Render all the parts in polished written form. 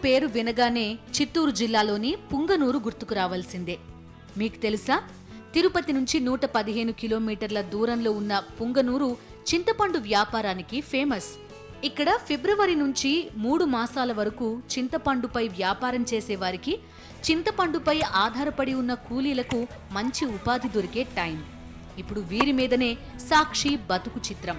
పేరు వినగానే చిత్తూరు జిల్లాలోని పుంగనూరు గుర్తుకు రావాల్సిందే. మీకు తెలుసా, తిరుపతి నుంచి 115 కిలోమీటర్ల దూరంలో ఉన్న పుంగనూరు చింతపండు వ్యాపారానికి ఫేమస్. ఇక్కడ ఫిబ్రవరి నుంచి 3 మాసాల వరకు చింతపండుపై వ్యాపారం చేసేవారికి, చింతపండుపై ఆధారపడి ఉన్న కూలీలకు మంచి ఉపాధి దొరికే టైం. ఇప్పుడు వీరి మీదనే సాక్షి బతుకు చిత్రం.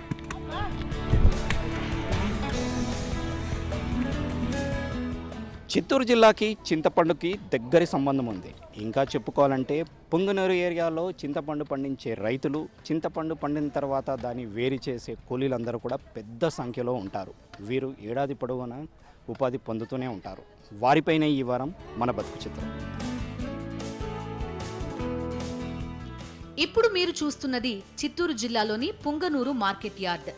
చిత్తూరు జిల్లాకి చింతపండుకి దగ్గరి సంబంధం ఉంది. ఇంకా చెప్పుకోవాలంటే పుంగనూరు ఏరియాలో చింతపండు పండించే రైతులు, చింతపండు పండిన తర్వాత దాన్ని వేరు చేసే కూలీలందరూ కూడా పెద్ద సంఖ్యలో ఉంటారు. వీరు ఏడాది పొడవునా ఉపాధి పొందుతూనే ఉంటారు. వారిపైనే ఈ వారం మన బతుకు చిత్రం. ఇప్పుడు మీరు చూస్తున్నది చిత్తూరు జిల్లాలోని పుంగనూరు మార్కెట్ యార్డ్.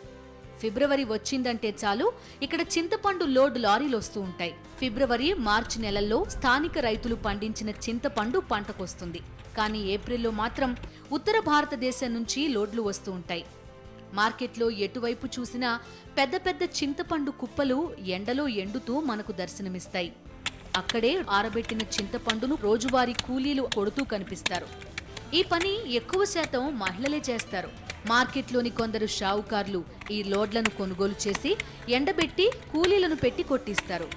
ఫిబ్రవరి వచ్చిందంటే చాలు ఇక్కడ చింతపండు లోడ్ లారీలు వస్తూ ఉంటాయి. ఫిబ్రవరి, మార్చి నెలల్లో స్థానిక రైతులు పండించిన చింతపండు పంటకొస్తుంది. కానీ ఏప్రిల్లో మాత్రం ఉత్తర భారతదేశం నుంచి లోడ్లు వస్తూ ఉంటాయి. మార్కెట్లో ఎటువైపు చూసినా పెద్ద పెద్ద చింతపండు కుప్పలు ఎండలో ఎండుతూ మనకు దర్శనమిస్తాయి. అక్కడే ఆరబెట్టిన చింతపండును రోజువారీ కూలీలు కొడుతూ కనిపిస్తారు. ఈ పని ఎక్కువ శాతం మహిళలే చేస్తారు. మార్కెట్లోని కొందరు షావుకార్లు ఈ లోడ్లను కొనుగోలు చేసి ఎండబెట్టి కూలీలను పెట్టి కొట్టిస్తారు.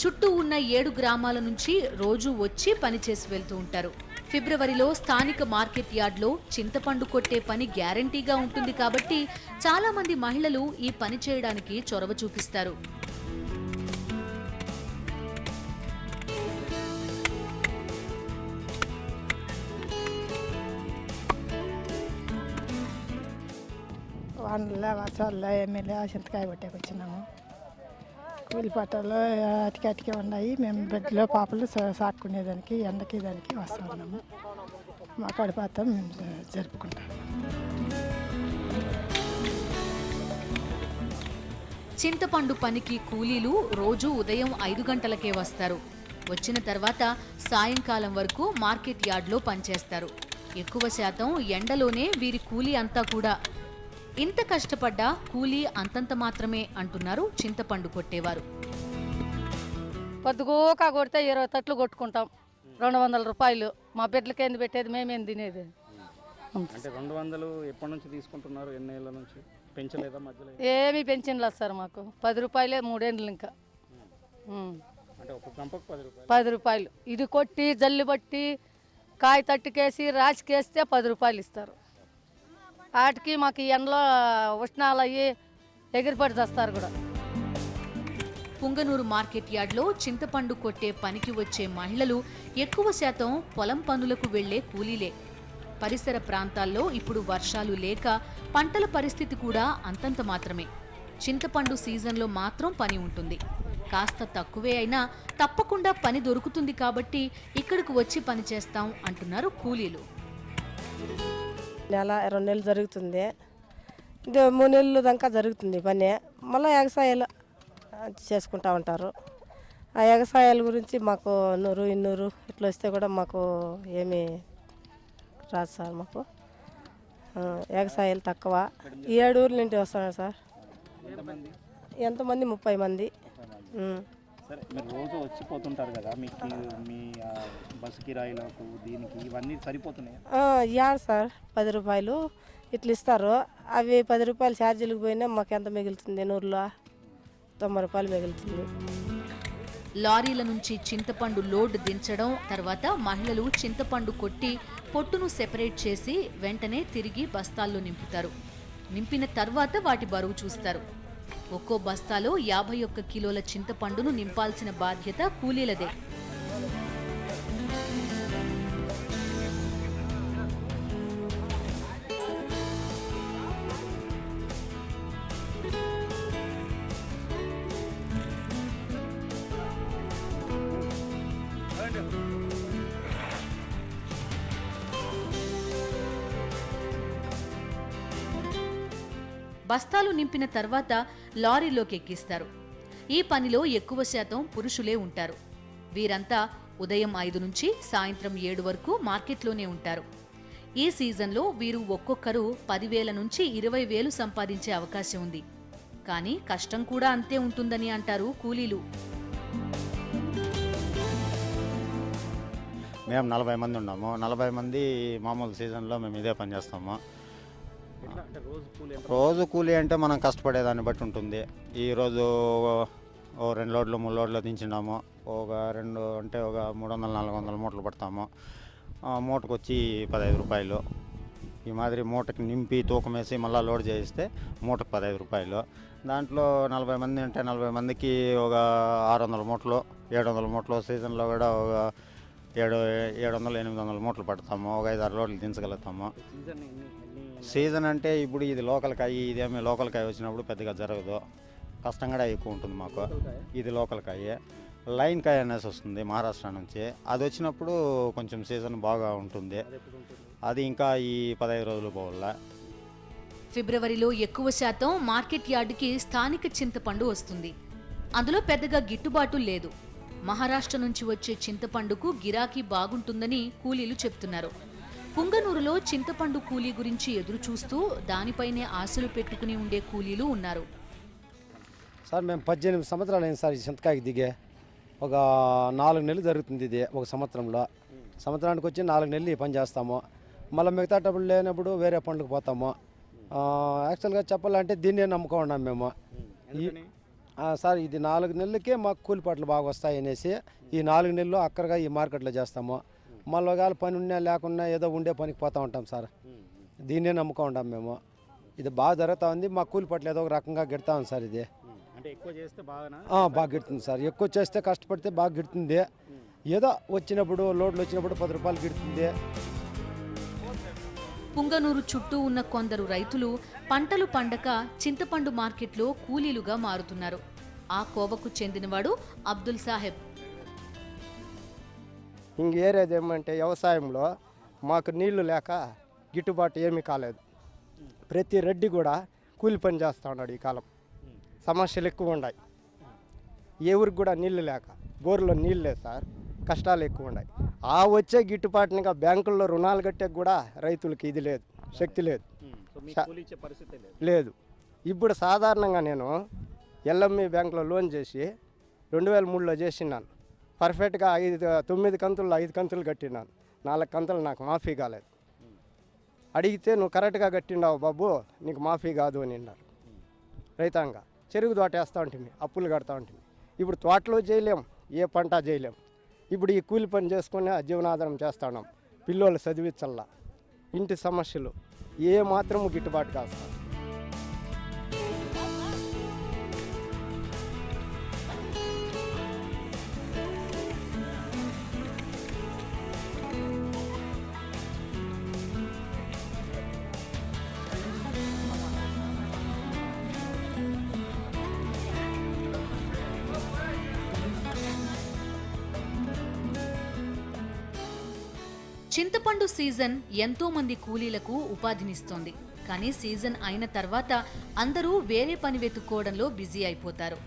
చుట్టూ ఉన్న 7 గ్రామాల నుంచి రోజు వచ్చి పనిచేసి వెళ్తూ ఉంటారు. ఫిబ్రవరిలో స్థానిక మార్కెట్ యార్డ్లో చింతపండు కొట్టే పని గ్యారంటీగా ఉంటుంది కాబట్టి చాలా మంది మహిళలు ఈ పని చేయడానికి చొరవ చూపిస్తారు. వానల్లో వర్షాల్లో ఎమ్మెల్యే చింతకాయ కొట్టేకి వచ్చినాము. కూలి పట్టాలు అటికే ఉన్నాయి. మేము బెడ్లో పాపలు సాక్కునేదానికి ఎండకి దానికి వస్తూ ఉన్నాము. మా కడిపాతం మేము జరుపుకుంటాము. చింతపండు పనికి కూలీలు రోజు ఉదయం 5 గంటలకే వస్తారు. వచ్చిన తర్వాత సాయంకాలం వరకు మార్కెట్ యార్డ్లో పనిచేస్తారు. ఎక్కువ శాతం ఎండలోనే వీరి కూలీ అంతా కూడా. ఇంత కష్టపడ్డా కూలీ అంతంత మాత్రమే అంటున్నారు చింతపండు కొట్టేవారు. పొద్దుగోక కొడితే 20 తట్లు కొట్టుకుంటాం. 200 రూపాయలు. మా బిడ్డలకేంది పెట్టేది, మేమేం తినేది. అంటే 200 ఎప్పటి నుంచి తీసుకుంటున్నారు? ఎన్ని ఏళ్ళ నుంచి? పెంచలేదా మధ్యలో? ఏమీ పెంచినలేదు సార్ మాకు. 10 రూపాయలే 3 ఏళ్ళు ఇంకా. అంటే ఒక గంపకు 10 రూపాయలు. 10 రూపాయలు. ఇది కొట్టి జల్లి బట్టి కాయ తట్టుకేసి రాసికేస్తే 10 రూపాయలు ఇస్తారు. వాటికి మాకు ఎండలో ఉష్ణాలు అయ్యి ఎగిరిపడి చేస్తారు కూడా. పుంగనూరు మార్కెట్ యార్డ్లో చింతపండు కొట్టే పనికి వచ్చే మహిళలు ఎక్కువ శాతం పొలం పనులకు వెళ్లే కూలీలే. పరిసర ప్రాంతాల్లో ఇప్పుడు వర్షాలు లేక పంటల పరిస్థితి కూడా అంతంత మాత్రమే. చింతపండు సీజన్లో మాత్రం పని ఉంటుంది. కాస్త తక్కువే అయినా తప్పకుండా పని దొరుకుతుంది కాబట్టి ఇక్కడికి వచ్చి పని చేస్తాం అంటున్నారు కూలీలు. నెల 2 నెలలు జరుగుతుంది. ఇది 3 నెలలు దాకా జరుగుతుంది పని. మళ్ళీ ఎగసాయాలు చేసుకుంటూ ఉంటారు. ఆ ఎగసాయాల గురించి మాకు 100, 200 ఇట్లా వస్తే కూడా మాకు ఏమీ రాదు సార్. మాకు ఎగసాయాలు తక్కువ. 7 ఊర్ల నుండి వస్తున్నారు సార్. ఎంతమంది? 30 మంది. సరే, మీరు రోజు వచ్చిపోతుంటారు కదా, మీకు మీ బస్సు కిరాయిలకు దీనికి ఇవన్నీ సరిపోతున్నాయి? యాడ్ సార్ 10 రూపాయలు ఇట్లా ఇస్తారు. అవి 10 రూపాయలు ఛార్జీలకు పోయినా మాకు ఎంత మిగులుతుంది? 100లో 90 రూపాయలు మిగులుతుంది. లారీల నుంచి చింతపండు లోడ్ దించడం, తర్వాత మహిళలు చింతపండు కొట్టి పొట్టును సెపరేట్ చేసి వెంటనే తిరిగి బస్తాల్లో నింపుతారు. నింపిన తర్వాత వాటి బరువు చూస్తారు. ఒక్కో బస్తాలో 51 కిలోల చింతపండును నింపాల్సిన బాధ్యత కూలీలదే. బస్తాలు నింపిన తర్వాత లారీలోకి ఎక్కిస్తారు. ఈ పనిలో ఎక్కువ శాతం పురుషులే ఉంటారు. వీరంతా ఉదయం 5 నుంచి సాయంత్రం 7 వరకు మార్కెట్లోనే ఉంటారు. ఈ సీజన్లో వీరు ఒక్కొక్కరు 10,000 నుంచి 20,000 సంపాదించే అవకాశం ఉంది. కానీ కష్టం కూడా అంతే ఉంటుందని అంటారు కూలీలు. మేము 40 మంది ఉన్నాము. 40 మంది మామూలు సీజన్లో మేము ఇదే పని చేస్తాము. రోజు కూలీ అంటే మనం కష్టపడేదాన్ని బట్టి ఉంటుంది. ఈరోజు 2 లోడ్లు 3 లోడ్లు దించినాము, ఒక 2 అంటే ఒక 300-400 మూటలు పడతాము. మూటకు వచ్చి 15 రూపాయలు. ఈ మాదిరి మూటకి నింపి తూకం వేసి మళ్ళీ లోడ్ చేయిస్తే మూటకు 15 రూపాయలు. దాంట్లో 40 మంది అంటే 40 మందికి ఒక 600 మూటలు 700 మూటలు, సీజన్లో కూడా ఒక 700-800 మూటలు పడతాము. ఒక 5-6 లోడ్లు దించగలుగుతాము. సీజన్ అంటే ఇప్పుడు ఇది లోకల్ కాయ, ఇదేమి లోకల్ కాయ వచ్చినప్పుడు పెద్దగా జరగదు, కష్టం కూడా ఎక్కువ ఉంటుంది మాకు. ఇది లోకల్ కాయ. లైన్ కాయ అనేసి వస్తుంది మహారాష్ట్ర నుంచి, అది వచ్చినప్పుడు కొంచెం సీజన్ బాగా ఉంటుంది. అది ఇంకా ఈ 15 రోజులు పోవాల. ఫిబ్రవరిలో ఎక్కువ శాతం మార్కెట్ యార్డుకి స్థానిక చింతపండు వస్తుంది. అందులో పెద్దగా గిట్టుబాటు లేదు. మహారాష్ట్ర నుంచి వచ్చే చింతపండుకు గిరాకీ బాగుంటుందని కూలీలు చెప్తున్నారు. పుంగనూరులో చింతపండు కూలీ గురించి ఎదురు చూస్తూ దానిపైనే ఆశలు పెట్టుకుని ఉండే కూలీలు ఉన్నారు. సార్ మేము 18 సంవత్సరాలు అయింది సార్ ఈ చింతకాయకి దిగే. ఒక 4 నెలలు జరుగుతుంది ఇది ఒక సంవత్సరంలో. సంవత్సరానికి వచ్చి 4 నెలలు ఈ పని చేస్తాము. మళ్ళీ మిగతా డబ్బులు లేనప్పుడు వేరే పండుగ పోతాము. యాక్చువల్గా చెప్పాలంటే దీన్నే నమ్ముకున్నాం మేము. సార్ ఇది 4 నెలలకే మాకు కూలిపాట్లు బాగా వస్తాయి అనేసి ఈ 4 నెలలు అక్కడగా ఈ మార్కెట్లో చేస్తాము. మళ్ళీ ఒకవేళ పని ఉన్నా లేకున్నా ఏదో ఉండే పనికి పోతూ ఉంటాం సార్. దీన్నే నమ్ముకుంటాం మేము. ఇది బాగా జరుగుతూ ఉంది. మా కూలిపాట్లు ఏదో ఒక రకంగా గిడతా ఉంది సార్. ఇది అంటే ఎక్కువ చేస్తే బాగా గిడుతుంది సార్. ఎక్కువ చేస్తే కష్టపడితే బాగా గిడుతుంది. ఏదో వచ్చినప్పుడు లోడ్లు వచ్చినప్పుడు 10 రూపాయలు గిడుతుంది. పుంగనూరు చుట్టూ ఉన్న కొందరు రైతులు పంటలు పండక చింతపండు మార్కెట్లో కూలీలుగా మారుతున్నారు. ఆ కోవకు చెందినవాడు అబ్దుల్ సాహెబ్. ఇంక ఏరేది ఏమంటే వ్యవసాయంలో మాకు నీళ్లు లేక గిట్టుబాటు ఏమీ కాలేదు. ప్రతి రెడ్డి కూడా కూలి పని చేస్తూ ఉన్నాడు. ఈ కాలం సమస్యలు ఎక్కువ ఉన్నాయి. ఏ ఊరికి కూడా నీళ్లు లేక, బోర్లో నీళ్ళు లేదు సార్, కష్టాలు ఎక్కువ ఉన్నాయి. ఆ వచ్చే గిట్టుబాటునిగా బ్యాంకుల్లో రుణాలు కట్టే కూడా రైతులకి ఇది లేదు, శక్తి లేదు, లేదు. ఇప్పుడు సాధారణంగా నేను ఎల్ఎంఈ బ్యాంకులో లోన్ చేసి 2003లో చేసినాను. పర్ఫెక్ట్గా 9 కంతుల్లో 5 కంతులు కట్టినాను. 4 కంతులు నాకు మాఫీ కాలేదు. అడిగితే నువ్వు కరెక్ట్గా కట్టినావు బాబు, నీకు మాఫీ కాదు అని అన్నారు. రైతాంగ చెరుకు తోట వేస్తూ ఉంటుంది, అప్పులు కడతా ఉంటుంది. ఇప్పుడు తోటలో చేయలేం, ఏ పంట చేయలేం. ఇప్పుడు ఈ కూలి పని చేసుకుని జీవనాధారం చేస్తున్నాం. పిల్లోళ్ళు చదివించల్లా, ఇంటి సమస్యలు ఏ మాత్రము గిట్టుబాటు కాదు సార్. చింతపండు సీజన్ ఎంతో మంది కూలీలకు ఉపాధినిస్తోంది. కానీ సీజన్ అయిన తర్వాత అందరూ వేరే పని వెతుక్కోవడంలో బిజీ అయిపోతారు.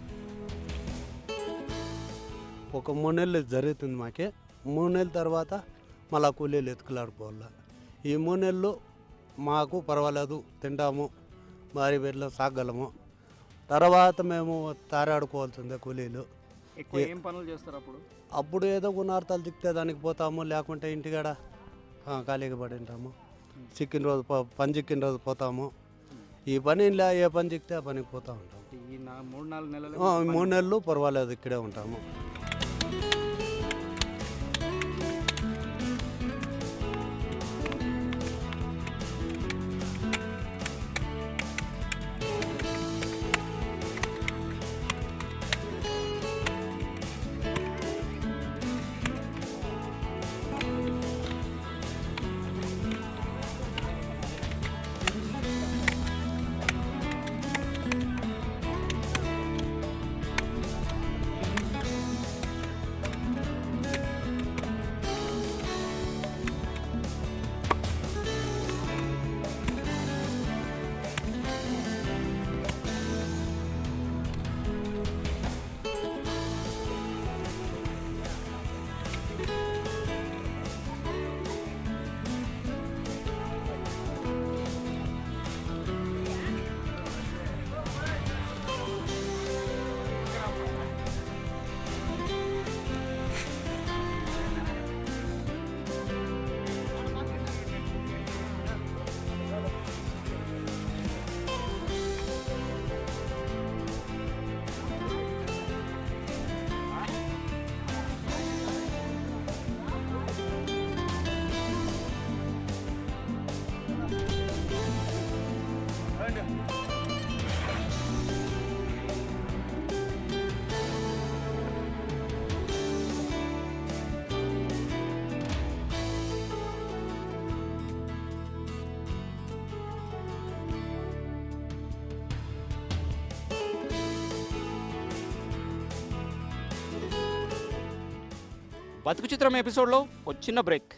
ఒక 3 నెలలు జరుగుతుంది మాకే. 3 నెలల తర్వాత మళ్ళా కూలీలు ఎత్తుకులాడిపోవాలి. ఈ 3 నెలలు మాకు పర్వాలేదు, తింటాము, భారీ బిడ్డలు సాగలము. తర్వాత మేము తారాడుకోవాల్సిందే కూలీలు. ఏం పనులు చేస్తారు అప్పుడు ఏదో గుణార్థాలు దిక్తే దానికి పోతాము, లేకుంటే ఇంటికాడ ఖాళీగా పడి ఉంటాము. చిక్కిన రోజు పని చిక్కిన రోజు పోతాము. ఈ పని ఇలా ఏ పని చిక్తే ఆ పనికి పోతూ ఉంటాము. 3 నెలలు పర్వాలేదు, ఇక్కడే ఉంటాము. బతుకు చిత్రం ఎపిసోడ్లో ఒక చిన్న బ్రేక్.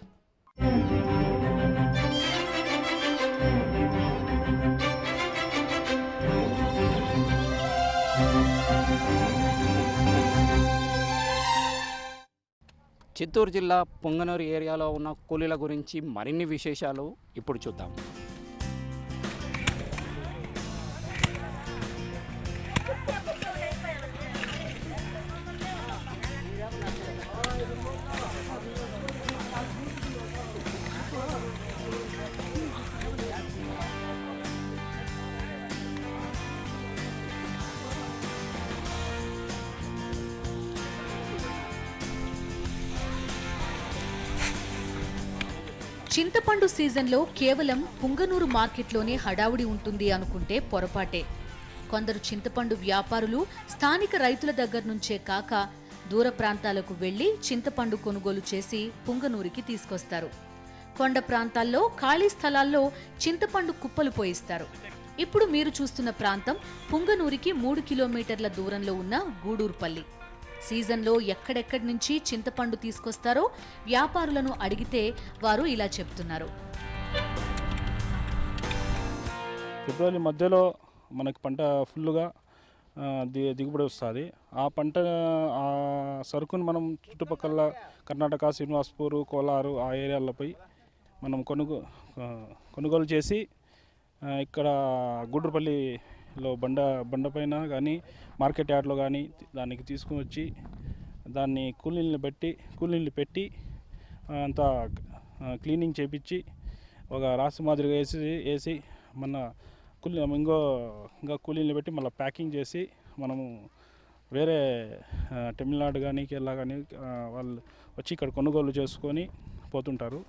చిత్తూరు జిల్లా పొంగనూరు ఏరియాలో ఉన్న కూలీల గురించి మరిన్ని విశేషాలు ఇప్పుడు చూద్దాం. చింతపండు సీజన్లో కేవలం పుంగనూరు మార్కెట్లోనే హడావుడి ఉంటుంది అనుకుంటే పొరపాటే. కొందరు చింతపండు వ్యాపారులు స్థానిక రైతుల దగ్గర నుంచే కాక దూర ప్రాంతాలకు వెళ్లి చింతపండు కొనుగోలు చేసి పుంగనూరుకి తీసుకొస్తారు. కొండ ప్రాంతాల్లో ఖాళీ స్థలాల్లో చింతపండు కుప్పలు పోయిస్తారు. ఇప్పుడు మీరు చూస్తున్న ప్రాంతం పుంగనూరుకి 3 కిలోమీటర్ల దూరంలో ఉన్న గూడూరుపల్లి. సీజన్లో ఎక్కడెక్కడి నుంచి చింతపండు తీసుకొస్తారో వ్యాపారులను అడిగితే వారు ఇలా చెప్తున్నారు. ఫిబ్రవరి మధ్యలో మనకి పంట ఫుల్గా దిగుబడి వస్తుంది. ఆ పంట ఆ సరుకును మనం చుట్టుపక్కల కర్ణాటక, శ్రీనివాస్పూర్, కోలారు ఆ ఏరియాలపై మనం కొనుగోలు చేసి ఇక్కడ గూడూరుపల్లిలో బండ పైన కానీ మార్కెట్ యార్డ్లో కానీ దానికి తీసుకుని వచ్చి దాన్ని కూలీలను పెట్టి అంతా క్లీనింగ్ చేపించి ఒక రాసి మాదిరిగా వేసి మన ఇంకా కూలీలను పెట్టి మళ్ళీ ప్యాకింగ్ చేసి మనము వేరే తమిళనాడు కానీ కేరళ కానీ వాళ్ళు వచ్చి ఇక్కడ కొనుగోలు చేసుకొని పోతుంటారు.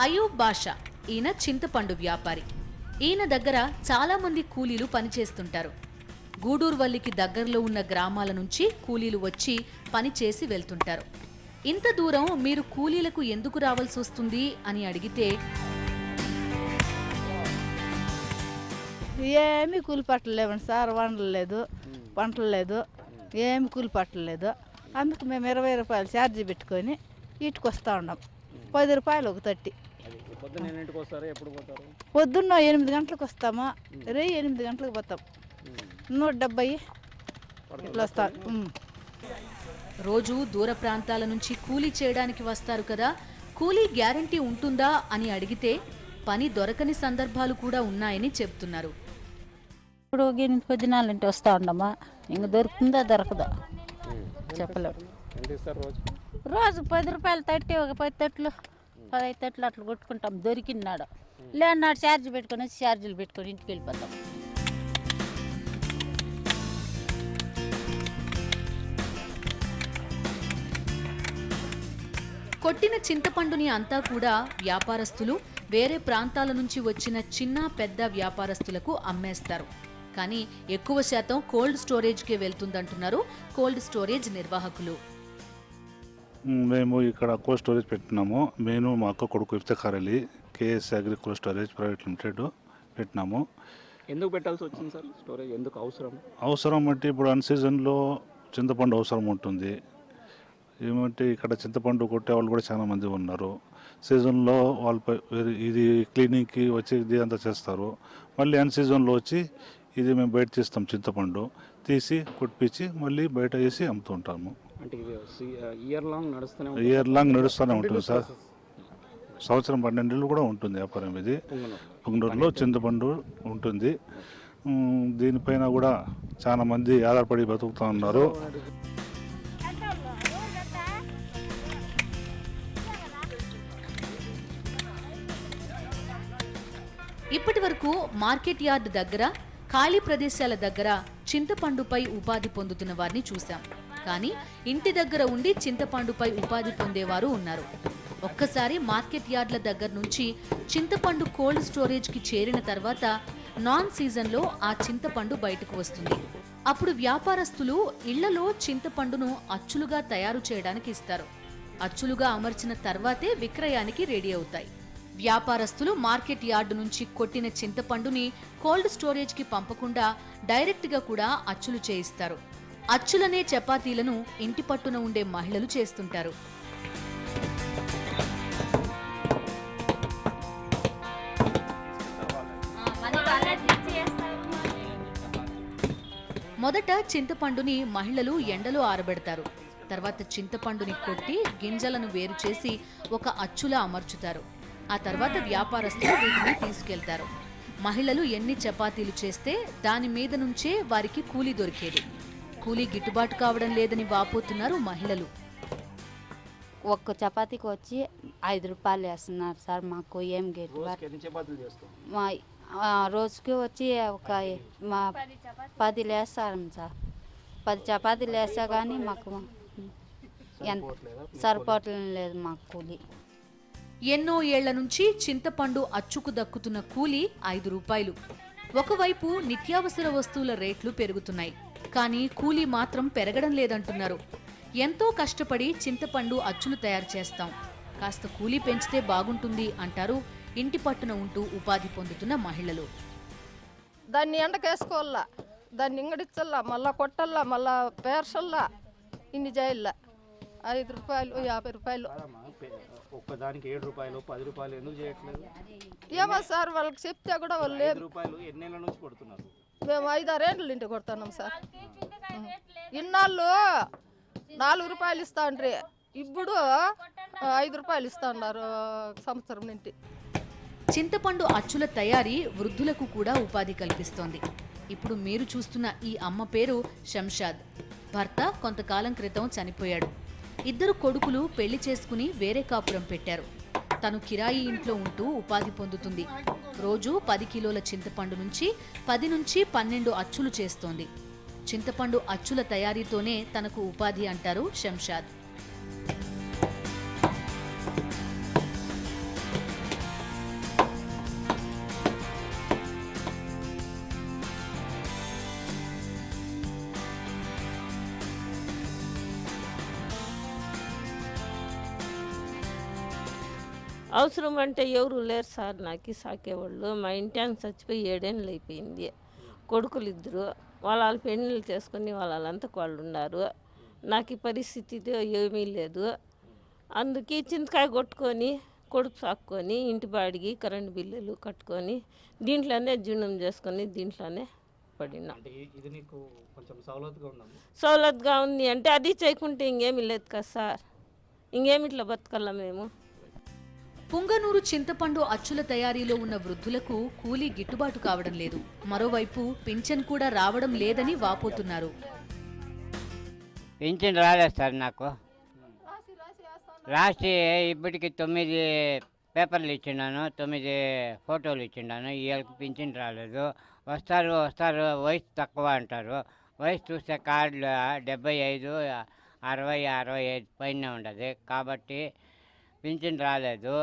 అయూబ్ బాషా ఈయన చింతపండు వ్యాపారి. ఈయన దగ్గర చాలా మంది కూలీలు పనిచేస్తుంటారు. గూడూరువల్లికి దగ్గరలో ఉన్న గ్రామాల నుంచి కూలీలు వచ్చి పని చేసి వెళ్తుంటారు. ఇంత దూరం మీరు కూలీలకు ఎందుకు రావాల్సి వస్తుంది అని అడిగితే ఏమీ కూలి పట్టలు లేవండి సార్, వండలు లేదు, పంటలు లేదు, ఏమి కూలి పట్టలు లేదు. అందుకు మేము 20 రూపాయలు ఛార్జీ పెట్టుకొని ఇటుకు వస్తూ ఉన్నాం. 10 రూపాయలు ఒక తట్టి. పొద్దున్న 8 గంటలకు వస్తాము, 8 గంటలకు పోతాం. 170 ఇట్లా వస్తాం. రోజు దూర ప్రాంతాల నుంచి కూలీ చేయడానికి వస్తారు కదా, కూలీ గ్యారంటీ ఉంటుందా అని అడిగితే పని దొరకని సందర్భాలు కూడా ఉన్నాయని చెప్తున్నారు. ఇప్పుడు 8 దినాలంటే వస్తూ ఉండమా, ఇంక దొరుకుతుందా దొరకదా చెప్పలేము. రోజు 10 రూపాయలు తట్టి ఒక 10 తట్లు 15 తట్లు అట్లా కొట్టుకుంటాం. దొరికినాడు లేనాడు ఛార్జీ పెట్టుకొని వచ్చి ఛార్జీలు పెట్టుకొని ఇంటికి వెళ్ళిపోతాం. కొట్టిన చింతపండుని అంతా కూడా వ్యాపారస్తులు వేరే ప్రాంతాల నుంచి వచ్చిన చిన్న పెద్ద వ్యాపారస్తులకు అమ్మేస్తారు. కానీ ఎక్కువ శాతం కోల్డ్ స్టోరేజ్కే వెళ్తుందంటున్నారు కోల్డ్ స్టోరేజ్ నిర్వాహకులు. మేము ఇక్కడ కోల్డ్ స్టోరేజ్ పెట్టినాము. నేను మా అక్క కొడుకు Iftikhar Ali KS agri cold storage private limited పెట్టినాము. ఎందుకు పెట్టాల్సి వచ్చింది సార్ స్టోరేజ్? ఎందుకు అవసరం అంటే ఇప్పుడు అన్ సీజన్లో చింతపండు అవసరం ఉంటుంది. ఏమంటే ఇక్కడ చింతపండు కొట్టే వాళ్ళు కూడా చాలా మంది ఉన్నారు. సీజన్లో వాళ్ళపై ఇది క్లీనింగ్కి వచ్చి ఇది అంతా చేస్తారు. మళ్ళీ అన్ సీజన్లో వచ్చి ఇది మేము బయట తీస్తాం, చింతపండు తీసి కుట్టించి మళ్ళీ బయట వేసి అమ్ముతుంటాము. ఇయర్ లాంగ్ నడుస్తూనే ఉంటుంది సార్. సంవత్సరం 12 నెలలు కూడా ఉంటుంది వ్యాపారం ఇది. పొంగనూరులో చింతపండు ఉంటుంది. దీనిపైన కూడా చాలా మంది ఆధారపడి బతుకుతూ ఉన్నారు. ఇప్పటి వరకు మార్కెట్ యార్డ్ దగ్గర ఖాళీ ప్రదేశాల దగ్గర చింతపండుపై ఉపాధి పొందుతున్న వారిని చూశాం. కానీ ఇంటి దగ్గర ఉండి చింతపండుపై ఉపాధి పొందేవారు ఉన్నారు. ఒక్కసారి మార్కెట్ యార్డ్ల దగ్గర నుంచి చింతపండు కోల్డ్ స్టోరేజ్కి చేరిన తర్వాత నాన్ సీజన్లో ఆ చింతపండు బయటకు వస్తుంది. అప్పుడు వ్యాపారస్తులు ఇళ్లలో చింతపండును అచ్చులుగా తయారు చేయడానికి ఇస్తారు. అచ్చులుగా అమర్చిన తర్వాతే విక్రయానికి రెడీ అవుతాయి. వ్యాపారస్తులు మార్కెట్ యార్డు నుంచి కొట్టిన చింతపండుని కోల్డ్ స్టోరేజ్కి పంపకుండా డైరెక్ట్గా కూడా అచ్చులు చేయిస్తారు. అచ్చులనే చపాతీలను ఇంటి పట్టున ఉండే మహిళలు చేస్తుంటారు. మొదట చింతపండుని మహిళలు ఎండలో ఆరబెడతారు. తర్వాత చింతపండుని కొట్టి గింజలను వేరు చేసి ఒక అచ్చులా అమర్చుతారు. ఆ తర్వాత వ్యాపారస్తులు వీటిని తీసుకెళ్తారు. మహిళలు ఎన్ని చపాతీలు చేస్తే దాని మీద నుంచే వారికి కూలీ దొరికేది. కూలీ గిట్టుబాటు కావడం లేదని వాపోతున్నారు మహిళలు. ఒక్క చపాతీకి వచ్చి 5 రూపాయలు వేస్తున్నారు సార్. మాకు ఏం గిట్టుబాటు. మా రోజుకి వచ్చి ఒక 10 వేస్తారు సార్. 10 చపాతీలు వేస్తా కానీ మాకు ఎంత సరిపోవట్లేదు లేదు మాకు కూలీ. ఎన్నో ఏళ్ల నుంచి చింతపండు అచ్చుకు దక్కుతున్న కూలీ 5 రూపాయలు. ఒకవైపు నిత్యావసర వస్తువుల రేట్లు పెరుగుతున్నాయి, కానీ కూలీ మాత్రం పెరగడం లేదంటున్నారు. ఎంతో కష్టపడి చింతపండు అచ్చులు తయారు చేస్తాం, కాస్త కూలీ పెంచితే బాగుంటుంది అంటారు ఇంటి పట్టున ఉంటూ ఉపాధి పొందుతున్న మహిళలు. దాన్ని ఎండకేసుకోవాలా, దాన్ని ఇంగడిచ్చల్లా, మళ్ళా కొట్టల్లా, మళ్ళా పేర్చల్లా, ఇన్ని చేయాల. 5 రూపాయలు 50 రూపాయలు. ఒక్కదానికి 7 రూపాయలు 10 రూపాయలు ఎందుకు చేయట్లేదు? ఏమో సార్, వాళ్ళకి చెప్తే కూడా వాళ్ళు 5 రూపాయలు ఎన్నేళ్ళ నుంచి కొడుతున్నారు? మేము 5-6 ఏళ్ళ ఇంటి కొడుతున్నాం సార్. ఇన్నాళ్ళు 4 రూపాయలు ఇస్తా ఉండ్రి, ఇప్పుడు 5 రూపాయలు ఇస్తా ఉన్నారు సంవత్సరం నుండి. చింతపండు అచ్చుల తయారీ వృద్ధులకు కూడా ఉపాధి కల్పిస్తోంది. ఇప్పుడు మీరు చూస్తున్న ఈ అమ్మ పేరు శంషాద్. భర్త కొంతకాలం క్రితం చనిపోయాడు. 2 కొడుకులు పెళ్లి చేసుకుని వేరే కాపురం పెట్టారు. తను కిరాయి ఇంట్లో ఉంటూ ఉపాధి పొందుతుంది. రోజు 10 కిలోల చింతపండు నుంచి 10 నుంచి 12 అచ్చులు చేస్తోంది. చింతపండు అచ్చుల తయారీతోనే తనకు ఉపాధి అంటారు శంషాద్. అవసరం అంటే ఎవరు లేరు సార్ నాకు సాకేవాళ్ళు. మా ఇంటి ఆయన చచ్చిపోయి 7 ఏళ్ళు అయిపోయింది. కొడుకులు 2, వాళ్ళ పెళ్ళిళ్ళు చేసుకొని వాళ్ళంతా వాళ్ళు ఉన్నారు. నాకు ఈ పరిస్థితి ఏమీ లేదు. అందుకే చింతకాయ కొట్టుకొని కొడుకు సాక్కొని ఇంటి బాడికి కరెంటు బిల్లులు కట్టుకొని దీంట్లోనే జీవనం చేసుకొని దీంట్లోనే పడినా. సౌలత్గా ఉంది అంటే అది చేయకుంటే ఇంకేమీ లేదు కదా సార్. ఇంకేమి ఇట్లా బతకల్లా మేము. పుంగనూరు చింతపండు అచ్చుల తయారీలో ఉన్న వృద్ధులకు కూలీ గిట్టుబాటు కావడం లేదు. మరోవైపు పింఛన్ కూడా రావడం లేదని వాపోతున్నారు. పింఛన్ రాలేదు సార్ నాకు. రాసి ఇప్పటికి 9 పేపర్లు ఇచ్చినాను, 9 ఫోటోలు ఇచ్చినాను. వీళ్ళకి పింఛన్ రాలేదు. వస్తారు వయసు తక్కువ అంటారు. వయసు చూస్తే కార్డులు 75, 60, 65 పైన ఉండదు. కాబట్టి పింఛన్ రాలేదు.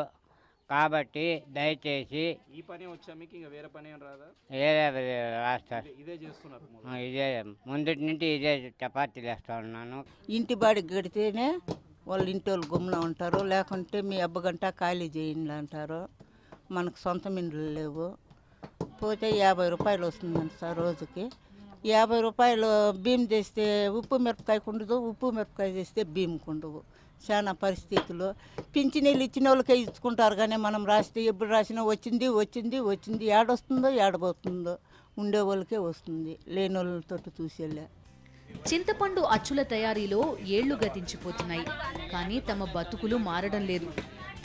కాబట్టి దయచేసి ఈ పని వచ్చా మీకు? ఇంకా వేరే పని ఏం రాదా? రాస్తారు. ఇదే చేస్తున్నారు? ఇదే ముందటి నుండి ఇదే చపాతీలు వేస్తూ ఉన్నాను. ఇంటి బాడికి కడితేనే వాళ్ళు ఇంటి వాళ్ళు గుమ్మున ఉంటారు, లేకుంటే మీ అబ్బగంట ఖాళీ చేయండి అంటారు. మనకు సొంత ఇండ్లు లేవు. పోతే 50 రూపాయలు వస్తుందంట సార్ రోజుకి. 50 రూపాయలు బియ్యం చేస్తే ఉప్పు మిరపకాయ ఉండదు, ఉప్పు మిరపకాయ చేస్తే బియ్యంకు ఉండవు. చాలా పరిస్థితులు. పింఛనీళ్ళు ఇచ్చిన వాళ్ళకే ఇచ్చుకుంటారు, కానీ మనం రాస్తే ఎప్పుడు రాసినా వచ్చింది ఏడొస్తుందో ఏడబోతుందో ఉండే వాళ్ళకే వస్తుంది, లేని వాళ్ళతో చూసేలే. చింతపండు అచ్చుల తయారీలో ఏళ్లు గతించిపోతున్నాయి, కానీ తమ బతుకులు మారడం లేదు.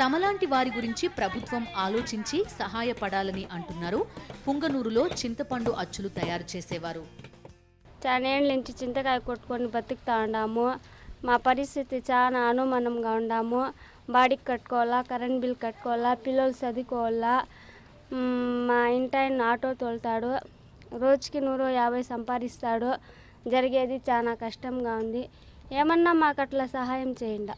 తమలాంటి వారి గురించి ప్రభుత్వం ఆలోచించి సహాయపడాలని అంటున్నారు పుంగనూరులో చింతపండు అచ్చులు తయారు చేసేవారు. చాలా ఏళ్ళ నుంచి చింతకాయ కొట్టుకొని బతుకుతా ఉన్నాము. మా పరిస్థితి చాలా అనుమానంగా ఉన్నాము. బాడీకి కట్టుకోవాలా, కరెంట్ బిల్ కట్టుకోవాలా, పిల్లలు చదువుకోవాలా. మా ఇంటి ఆయన ఆటో తోలుతాడు, రోజుకి 150 సంపాదిస్తాడు. జరిగేది చాలా కష్టంగా ఉంది. ఏమన్నా మాకు అట్లా సహాయం చేయండి.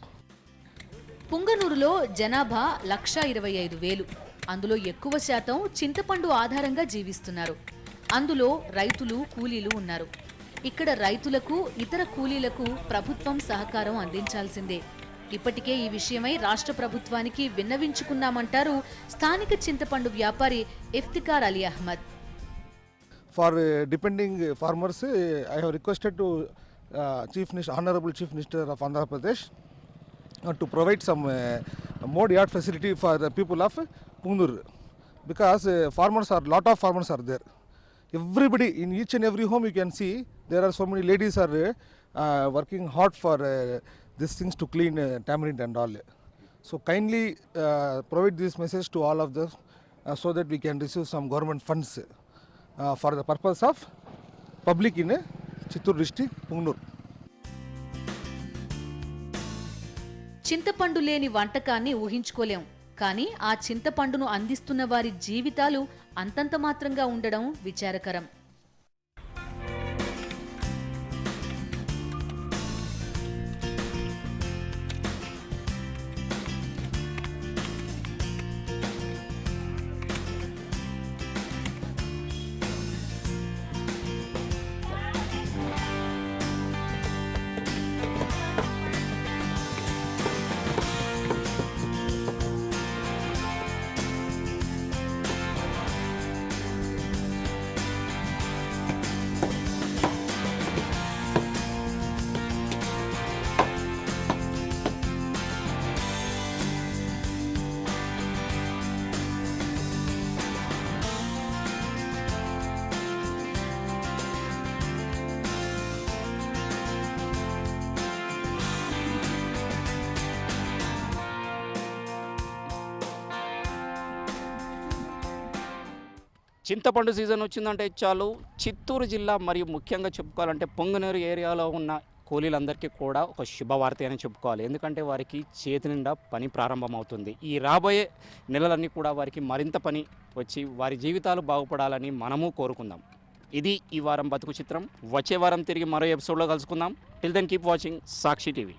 పుంగనూరులో జనాభా 1,25,000. అందులో ఎక్కువ శాతం చింతపండు ఆధారంగా జీవిస్తున్నారు. అందులో రైతులు, కూలీలు ఉన్నారు. ఇక్కడ రైతులకు, ఇతర కూలీలకు ప్రభుత్వం సహకారం అందించాల్సిందే. ఇప్పటికే ఈ విషయమై రాష్ట్ర ప్రభుత్వానికి విన్నవించుకున్నామంటారు స్థానిక చింతపండు వ్యాపారి Iftikhar Ali Ahmed. For depending farmers, I have requested to Honorable Chief Minister of Andhra Pradesh to provide some more yard facility for the people of Punganur, because lot of farmers are there. Everybody, in each and every home you can see there are so many ladies are working hard for these things to clean tamarind and all. So kindly provide this message to all of them so that we can receive some government funds for the purpose of public in Chittoor district, Punganur. చింతపండు లేని వంటకాన్ని ఊహించుకోలేం. కానీ ఆ చింతపండును అందిస్తున్న వారి జీవితాలు అంతంత మాత్రంగా ఉండడం విచారకరం. చింతపండు సీజన్ వచ్చిందంటే చాలు చిత్తూరు జిల్లా మరియు ముఖ్యంగా చెప్పుకోవాలంటే పొంగనూరు ఏరియాలో ఉన్న కూలీలందరికీ కూడా ఒక శుభవార్త అని చెప్పుకోవాలి. ఎందుకంటే వారికి చేతి నిండా పని ప్రారంభమవుతుంది. ఈ రాబోయే నెలలన్నీ కూడా వారికి మరింత పని వచ్చి వారి జీవితాలు బాగుపడాలని మనము కోరుకుందాం. ఇది ఈ వారం బతుకు చిత్రం. వచ్చే వారం తిరిగి మరో ఎపిసోడ్లో కలుసుకుందాం. టిల్ దెన్ కీప్ వాచింగ్ సాక్షి టీవీ.